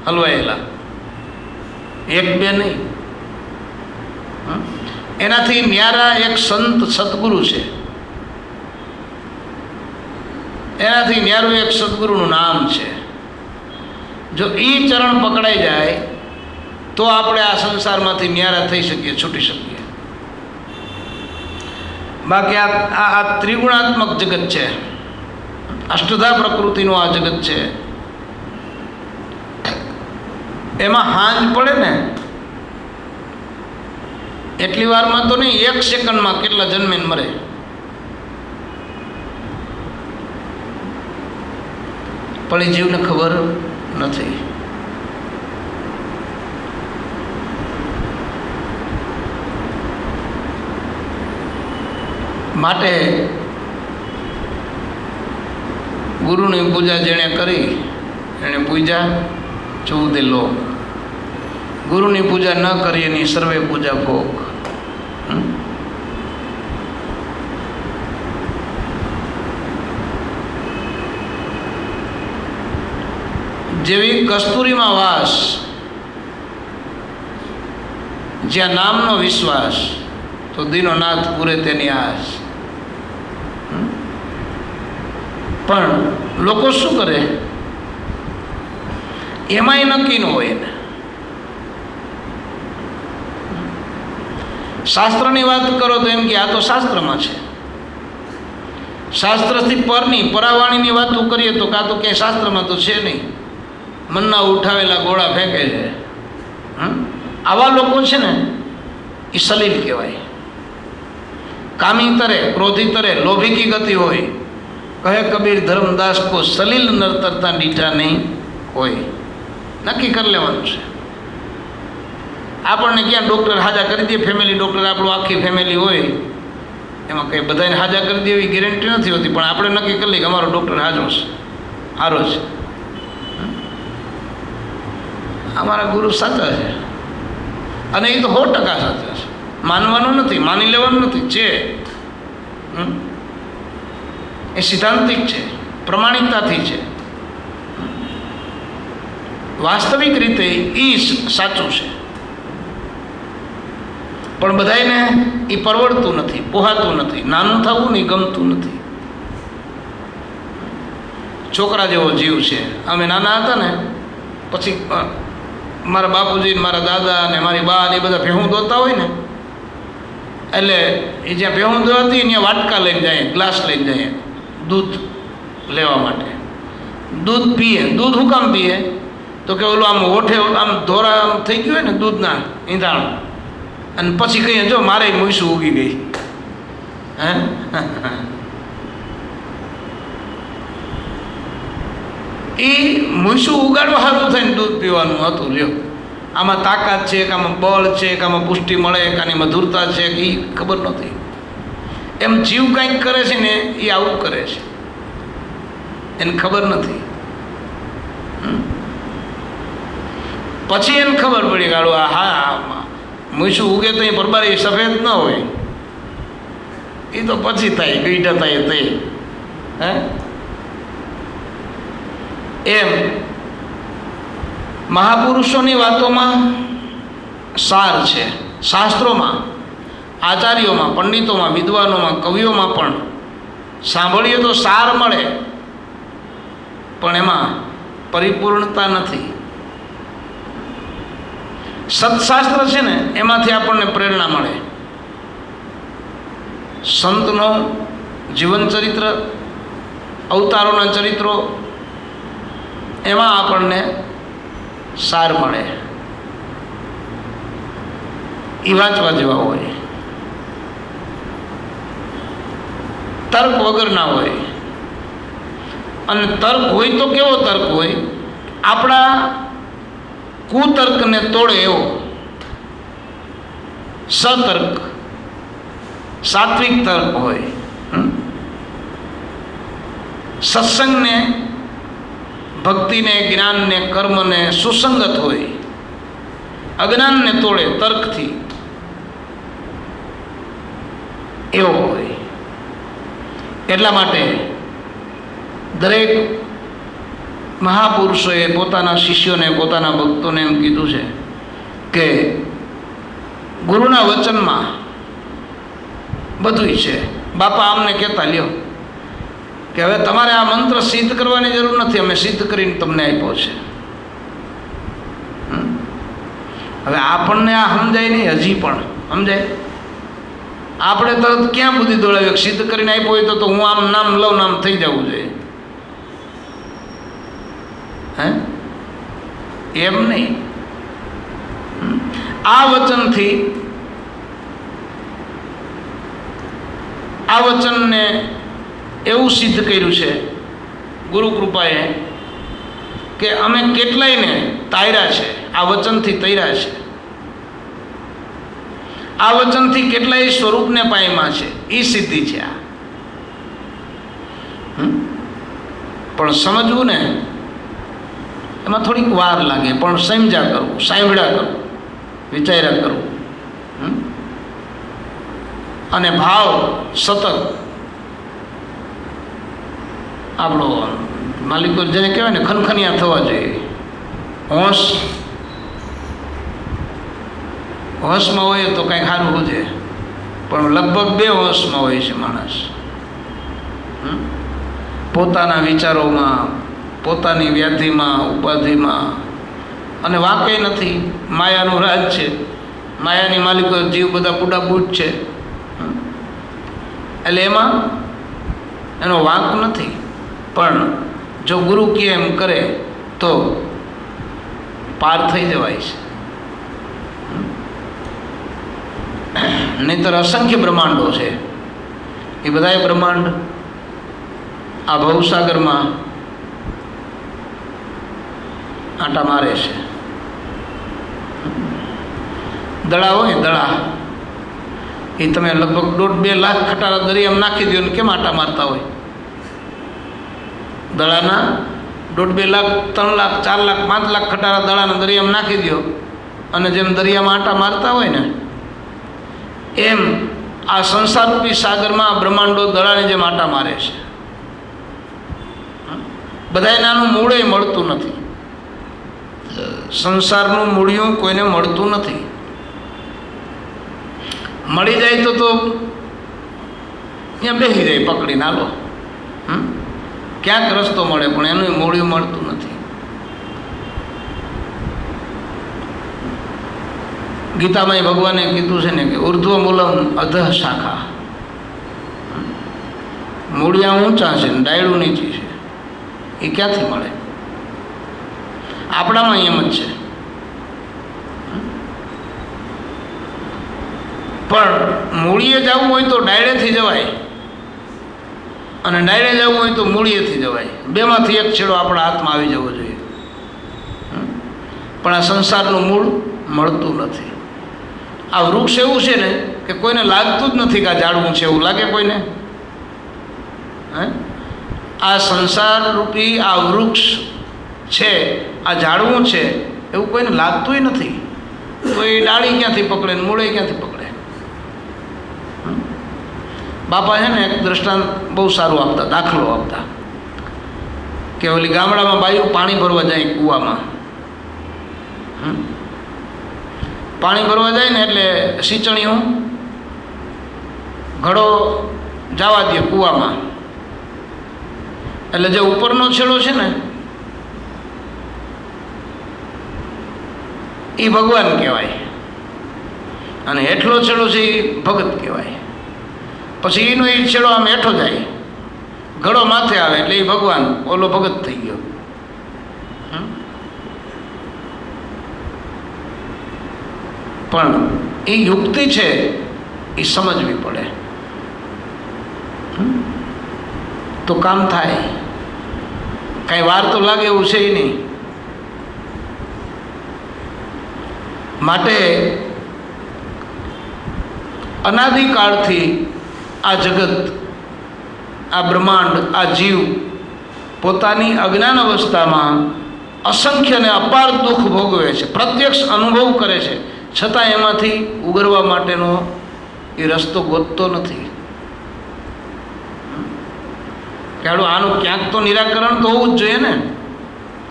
હલવાયેલા, એક બે નહીં. એનાથી ન્યારા એક સંત સદગુરુ છે, એનાથી ન્યારું એક સદગુરુનું નામ છે. જો એ ચરણ પકડાઈ જાય તો આપણે આ સંસારમાંથી ન્યારા થઈ શકીએ, છૂટી શકીએ. બાકી આ ત્રિગુણાત્મક જગત છે, અષ્ટધા પ્રકૃતિનું આ જગત છે. એમાં હાંજ પડે ને એટલી વારમાં તો નહીં, 1 સેકન્ડમાં કેટલા જન્મીને મરે. પણ એ જીવને ખબર નથી. માટે ગુરુની પૂજા જેણે કરી એણે પૂજા 14 લોક. ગુરુની પૂજા ન કરી એની સર્વે પૂજા ભોગ. જેવી કસ્તુરીમાં વાસ, જ્યાં નામનો વિશ્વાસ, તો દીનો નાથ પૂરે તેની આસ. પણ લોકો શું કરે, એમાંય નક્કી ન હોય ને. શાસ્ત્રની વાત કરો તો એમ કે આ તો શાસ્ત્રમાં છે. શાસ્ત્રથી પરની પરાવાણીની વાતો કરીએ તો કાં તો ક્યાંય શાસ્ત્રમાં તો છે નહીં, મનના ઉઠાવેલા ગોળા ફેંકે છે. આવા લોકો છે ને એ સલીલ કહેવાય. કામી તરે, ક્રોધી તરે, લોભી કી ગતિ હોય. કહે કબીર ધર્મદાસ કો સલીલ નર તરતા ડીઠા નહીં હોય. નક્કી કરી લેવાનું છે. આપણને ક્યાં ડૉક્ટર હાજા કરી દે, ફેમિલી ડૉક્ટર આપણું આખી ફેમિલી હોય, એમાં કંઈ બધાને હાજા કરી દે એવી ગેરંટી નથી હોતી. પણ આપણે નક્કી કરી લઈએ કે અમારો ડૉક્ટર હાજો છે, સારો છે, અમારા ગુરુ સાચા છે. અને એ તો 100% સાચા છે. માનવાનું નથી, માની લેવાનું નથી, છે એ સિદ્ધાંતિક છે, પ્રમાણિકતાથી છે. વાસ્તવિક રીતે એ સાચું છે. પણ બધાને એ પરવડતું નથી, પોહાતું નથી, નાનું થવું નહીં ગમતું નથી. છોકરા જેવો જીવ છે. અમે નાના હતા ને પછી મારા બાપુજી, મારા દાદા ને મારી બા ને એ બધા ભેહું દોતા હોય ને, એટલે એ જ્યાં ભેહું દોતી ત્યાં વાટકા લઈને જાય, ગ્લાસ લઈને જાય દૂધ લેવા માટે. દૂધ પીએ. દૂધ શું કામ પીએ? તો કે ઓલું આમ હોઠે આમ ધોરા આમ થઈ ગયું હોય ને દૂધના ઈંધાણ, અને પછી કહીએ જો મારે મૂસું ઉગી ગઈ. હે એ મૂસું ઉગાડવા સારું થઈને દૂધ પીવાનું હતું. લ્યો, આમાં તાકાત છે કે આમાં બળ છે કે આમાં પુષ્ટિ મળે કે આની મધુરતા છે કે એ ખબર નથી. એમ જીવ કંઈક કરે છે ને એ આવું કરે છે, એને ખબર નથી. પછી એને ખબર પડી કે આ હા મૂછું ઉગે તો એ પરબારી સફેદ ન હોય, એ તો પછી થાય ગઈઢા થાય તે હે. એમ મહાપુરુષોની વાતોમાં સાર છે. શાસ્ત્રોમાં, આચાર્યોમાં, પંડિતોમાં, વિદ્વાનોમાં, કવિઓમાં પણ સાંભળીએ તો સાર મળે, પણ એમાં પરિપૂર્ણતા નથી. સત્શાસ્ત્ર છે ને એમાંથી આપણને પ્રેરણા મળે. સંતનો જીવન ચરિત્ર, અવતારોના ચરિત્રો, એમાં આપણને સાર મળે. એ વાંચવા જેવા હોય, તર્ક વગરના હોય. અને તર્ક હોય તો કેવો તર્ક હોય? આપણા કુતર્કને તોડે એવો સતર્ક, સાત્વિક તર્ક હોય. સત્સંગને, ભક્તિને, જ્ઞાનને, કર્મને સુસંગત હોય. અજ્ઞાનને તોડે તર્કથી એવો હોય. એટલા માટે દરેક મહાપુરુષોએ પોતાના શિષ્યોને, પોતાના ભક્તોને એમ કીધું છે કે ગુરુના વચનમાં બધુંય છે. બાપા અમને કહેતા લ્યો કે હવે તમારે આ મંત્ર સિદ્ધ કરવાની જરૂર નથી, અમે સિદ્ધ કરીને તમને આપ્યો છે. હવે આપણને આ સમજાય નહીં, હજી પણ સમજાય. આપણે તરત ક્યાં બુદ્ધિ દોડાવી, સિદ્ધ કરીને આપ્યો હોય તો હું આમ નામ લઉં નામ થઈ જવું જોઈએ, હે? એમ નહીં. આ વચનથી, આ વચનને એવું સિદ્ધ કર્યું છે ગુરુ કૃપાએ કે અમે કેટલાયને તાર્યા છે, આ વચનથી તૈર્યા છે. આ વચનથી કેટલાય સ્વરૂપને પામ્યા છે, એ સિદ્ધિ છે આ. પણ સમજવું ને એમાં થોડીક વાર લાગે, પણ સમજ્યા કરવું, સાંભળ્યા કરવું, વિચાર્યા કરવું, અને ભાવ સતત આપણો માલિકો જેને કહેવાય ને ખનખનિયા થવા જોઈએ. હોશમાં હોય તો કાંઈ સારું હોજે, પણ લગભગ બે હોશમાં હોય છે માણસ. પોતાના વિચારોમાં, પોતાની વ્યાધિમાં, ઉપાધિમાં, અને વાંકે નથી. માયાનું રાજ છે, માયાની માલિકો જીવ બધા બુડાબૂટ છે, એટલે એમાં એનો વાંક નથી. પણ જો ગુરુ કે એમ કરે તો પાર થઈ જવાય છે. નહીંતર અસંખ્ય બ્રહ્માંડો છે, એ બધાય બ્રહ્માંડ આ ભવસાગરમાં આંટા મારે છે. દડા હોય, દડા એ તમે લગભગ 1.5-2 લાખ ખટારા દરિયામાં નાખી દો ને કેમ આંટા મારતા હોય? દડાના 1.5-2 લાખ, 3 લાખ, 4 લાખ, 5 લાખ ખટારા દડાના દરિયામાં નાખી દો, અને જેમ દરિયામાં આંટા મારતા હોય ને એમ આ સંસારરૂપી સાગરમાં બ્રહ્માંડો દડાની જેમ આંટા મારે છે. બધાય નાનું મૂળે મળતું નથી. સંસારનું મૂળિયું કોઈને મળતું નથી. મળી જાય તો ત્યાં બેસી જાય પકડીને, હાલો ક્યાંક રસ્તો મળે, પણ એનું મૂળિયું મળતું નથી. ગીતામાં ભગવાને કીધું છે ને કે ઉર્ધ્વ મૂલમ અધઃ શાખા. મૂળિયા ઊંચા છે ને ડાયડું નીચી છે, એ ક્યાંથી મળે? આપણામાં એમ જ છે. પણ મૂળિએ જવું હોય તો ડાયરેથી જવાય, અને ડાયરે જવું હોય તો મૂળિએથી જવાય. બેમાંથી એક છેડો આપણા હાથમાં આવી જવો જોઈએ. પણ આ સંસારનું મૂળ મળતું નથી. આ વૃક્ષ એવું છે ને કે કોઈને લાગતું જ નથી કે આ ઝાડવું છે, એવું લાગે કોઈને? હે? આ સંસાર રૂપી આ વૃક્ષ છે, આ ઝાડવું છે, એવું કોઈને લાગતુંય નથી. તો એ ડાળી ક્યાંથી પકડે ને મૂળે ક્યાંથી પકડે? બાપા છે ને એક દ્રષ્ટાંત બહુ સારું આપતા, દાખલો આપતા કે ઓલી ગામડામાં બાયું પાણી ભરવા જાય કૂવામાં. પાણી ભરવા જાય ને એટલે સિંચણીઓ ઘડો જવા દે કૂવામાં. એટલે જે ઉપરનો છેડો છે ને એ ભગવાન કહેવાય અને હેઠલો છેડો છે એ ભગત કહેવાય. પછી એનો એ છેડો આમ હેઠો જાય, ઘડો માથે આવે એટલે એ ભગવાન, ઓલો ભગત થઈ ગયો. પણ એ યુક્તિ છે એ સમજવી પડે તો કામ થાય. કાંઈ વાર તો લાગે એવું છે નહીં. માટે અનાદિકાળથી આ જગત, આ બ્રહ્માંડ, આ જીવ પોતાની અજ્ઞાન અવસ્થામાં અસંખ્ય અને અપાર દુઃખ ભોગવે છે, પ્રત્યક્ષ અનુભવ કરે છે, છતાં એમાંથી ઉગરવા માટેનો એ રસ્તો ગોતતો નથી. કે આનું ક્યાંક તો નિરાકરણ તો હોવું જ જોઈએ ને,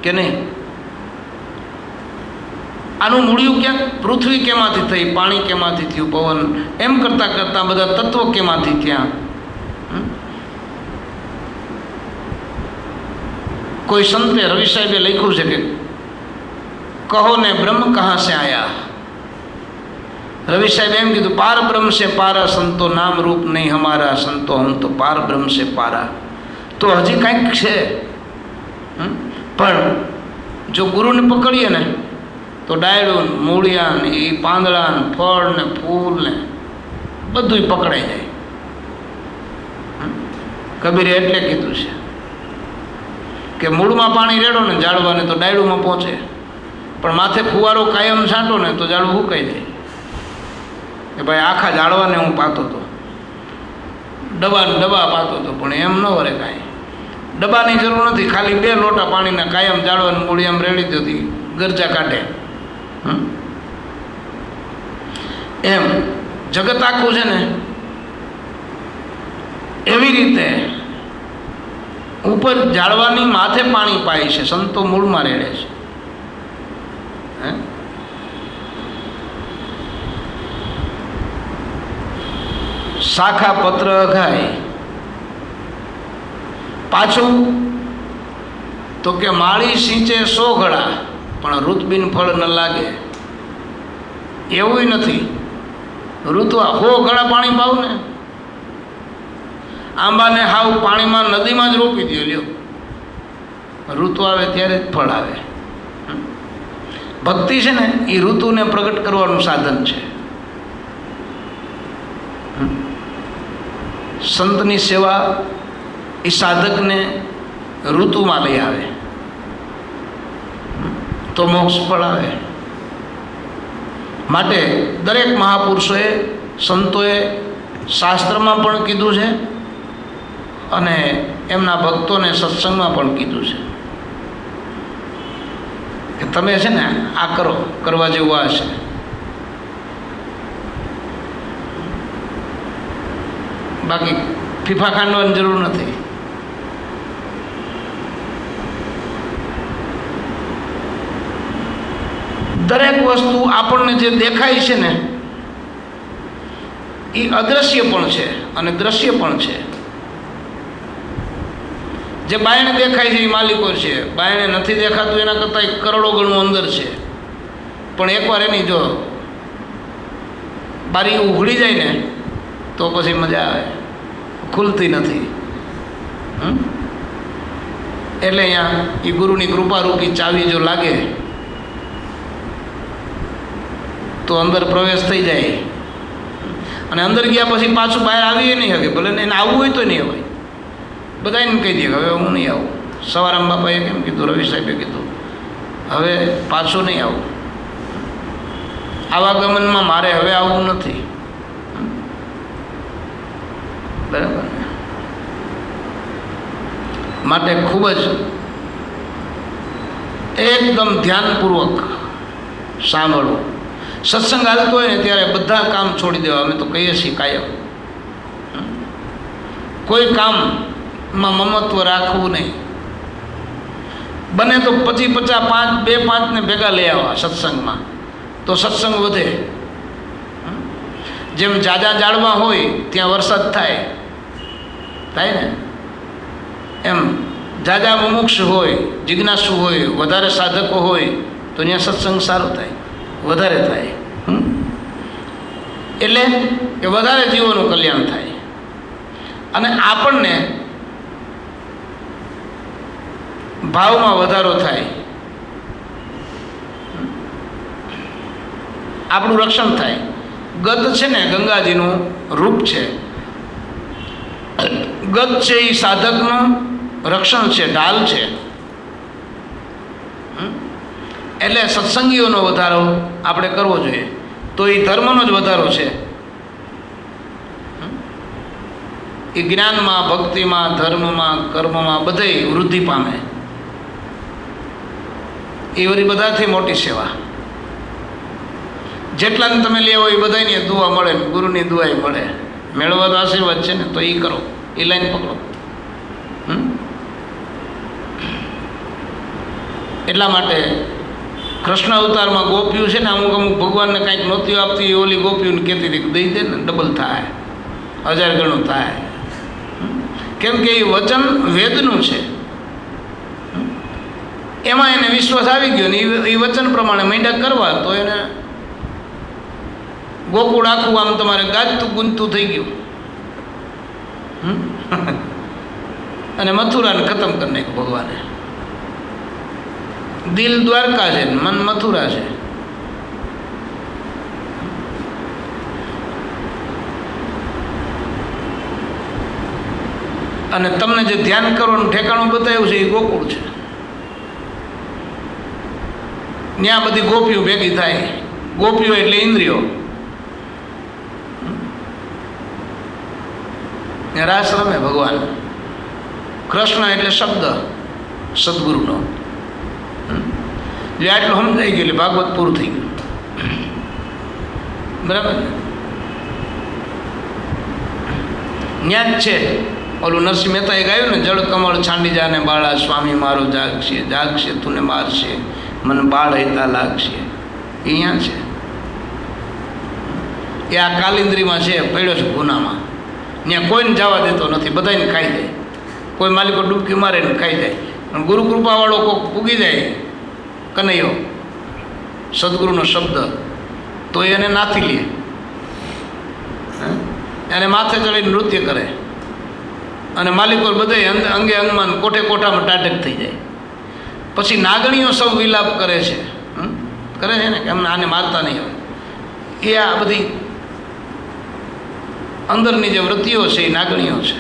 કે નહીં? આનું મૂળિયું ક્યાંક, પૃથ્વી કેમાંથી થઈ, પાણી કેમાંથી થયું, પવન, એમ કરતાં કરતાં બધા તત્વો કેમાંથી થયા. કોઈ સંતે, રવિ સાહેબે લખ્યું છે કે કહો ને બ્રહ્મ કહા સે આયા. રવિ સાહેબ એમ કીધું, પાર બ્રહ્મ સે પારા સંતો, નામ રૂપ નહીં હમારા સંતો, હમ તો પાર બ્રહ્મ સે પારા. તો હજી કાંઈક છે. પણ જો ગુરુને પકડીએ ને તો ડાયડું, મૂળિયા ને એ પાંદડા ને ફળ ને ફૂલ ને બધું પકડાઈ જાય. કબીરે એટલે કીધું છે કે મૂળમાં પાણી રેડો ને ઝાડવાને તો ડાયડુમાં પહોંચે, પણ માથે ફુવારો કાયમ છાંટો ને તો ઝાડવું સુકાઈ જાય. કે ભાઈ આખા ઝાડવાને હું પાતો હતો, ડબા પાતો હતો, પણ એમ ન વરે કાંઈ. ડબ્બાની જરૂર નથી, ખાલી 2 લોટા પાણીના કાયમ ઝાડવાને મૂળી આમ રેડી દીધી, ગરજા કાઢે. એમ જગત આખું છે ને એવી રીતે ઉપર ઝાડવાની માથે પાણી પાય છે, સંતો મૂળમાં રેડે છે. શાખા પત્ર અઘાય. પાછું તો કે માળી સિંચે 100 ઘડા પણ ઋતબીન ફળ ન લાગે. એવું નથી. ઋતુઆ 100 ઘડા પાણી પાવ ને, આંબાને હાવ પાણીમાં નદીમાં જ રોપી દો, લ્યો, ઋતુ આવે ત્યારે જ ફળ આવે. ભક્તિ છે ને એ ઋતુને પ્રગટ કરવાનું સાધન છે. સંતની સેવા એ સાધકને ઋતુમાં લઈ આવે તો મોક્ષ ફળ આવે. માટે દરેક મહાપુરુષોએ, સંતોએ શાસ્ત્રમાં પણ કીધું છે અને એમના ભક્તોને સત્સંગમાં પણ કીધું છે કે તમે છે ને આ કરો, કરવા જેવું આ છે. બાકી ફીફા ખાંડવાની જરૂર નથી. દરેક વસ્તુ આપણને જે દેખાય છે ને એ અદ્રશ્ય પણ છે અને દ્રશ્ય પણ છે. જે બાયણે દેખાય છે એ માલિકો છે, બાયણે નથી દેખાતું એના કરતાં 1 કરોડો ગણું અંદર છે. પણ એકવાર એની જો બારી ઉઘડી જાય ને તો પછી મજા આવે, ખુલતી નથી. એટલે અહીંયા એ ગુરુની કૃપારૂપી ચાવી જો લાગે તો અંદર પ્રવેશ થઈ જાય. અને અંદર ગયા પછી પાછું બહાર આવીએ નહીં હવે, ભલે એને આવવું હોય તો નહીં હોય. બધા એમ કહી દે કે હવે હું નહીં આવું. સવારામ બાપાએ કેમ કીધું, રવિ સાહેબે કીધું, હવે પાછું નહીં આવું. આવાગમનમાં મારે હવે આવવું નથી. બરાબર. માટે ખૂબ જ એકદમ ધ્યાનપૂર્વક સાંભળવું. સત્સંગ હાલતો હોય ને ત્યારે બધા કામ છોડી દેવા. અમે તો કહીએ છીએ કાયમ, કોઈ કામમાં મમત્વ રાખવું નહીં. બને તો 25, 5, 2, 5 ને ભેગા લઈ આવવા સત્સંગમાં, તો સત્સંગ વધે. જેમ જાજા જાળવા હોય ત્યાં વરસાદ થાય ને, એમ જાજા મુમુક્ષ હોય, જિજ્ઞાસુ હોય, વધારે સાધકો હોય તો ત્યાં સત્સંગ સારો થાય, વધારે થાય. એટલે કે વધારે જીવોનું કલ્યાણ થાય. અને આપણને ભાવમાં વધારો થાય, આપણું રક્ષણ થાય. ગત છે ને ગંગાજીનું રૂપ છે. ગત છે એ સાધકનું રક્ષણ છે, ઢાલ છે. એટલે સત્સંગીઓનો વધારો આપણે કરવો જોઈએ, તો એ ધર્મનો જ વધારો છે. એ જ્ઞાનમાં, ભક્તિમાં, ધર્મમાં, કર્મમાં બધે વૃદ્ધિ પામે. એ વળી બધાથી મોટી સેવા. જેટલાને તમે લેવો એ બધાની દુઆ મળે, ગુરુની દુઆ મળે. મેળવવાનો આશીર્વાદ છે ને, તો એ કરો, એ લાઈન પકડો. એટલા માટે કૃષ્ણ અવતારમાં ગોપીઓ છે ને, અમુક ભગવાનને કાંઈક નોતીઓ આપતી એ ઓલી ગોપીઓને કહેતી હતી દઈ દે ને, ડબલ થાય, 1000 ગણું થાય. કેમ કે એ વચન વેદનું છે, એમાં એને વિશ્વાસ આવી ગયો ને એ વચન પ્રમાણે મૈંડા કરવા, તો એને ગોકુળ આખું આમ તમારે ગાજતું ગુંજતું થઈ ગયું. અને મથુરાને ખતમ કરી નાખ્યું ભગવાને. દિલ દ્વારકા છે, મન મથુરા છે. અને તમને જે ધ્યાન કરવાનું ઠેકાણું બતાવ્યું છે એ ગોકુળ છે. ત્યાં બધી ગોપીઓ ભેગી થાય. ગોપીઓ એટલે ઇન્દ્રિયો. રાસ રમે ભગવાન. કૃષ્ણ એટલે શબ્દ સદગુરુનો. જે આટલું સમજાઈ ગયું એટલે ભાગવત પૂરું થઈ ગયું. બરાબર ને? ત્યાં જ છે ઓલું નરસિંહ મહેતાએ ગાયું ને, જળ કમળ છાંડી જાને બાળા, સ્વામી મારો જાગશે, જાગશે તુને મારશે, મને બાળ હેતા લાગશે. એ અહીંયા છે. એ આ કાલિંદ્રીમાં છે, પડ્યો છે ગુનામાં. ત્યાં કોઈને જવા દેતો નથી, બધાને ખાઈ જાય. કોઈ માલિકો ડૂબકી મારે ને ખાઈ જાય. પણ ગુરુ કૃપાવાળો કોઈક પૂગી જાય, કનૈયો સદગુરુનો શબ્દ, તો એને નાથી લે, એને માથે ચડીને નૃત્ય કરે. અને માલિકો બધે અંગે અંગમાં કોઠે કોઠામાં ટાટક થઈ જાય. પછી નાગણીઓ સૌ વિલાપ કરે છે, કરે છે ને કે અમને આને મારતા નહીં હોય. એ આ બધી અંદરની જે વૃત્તિઓ છે એ નાગણીઓ છે.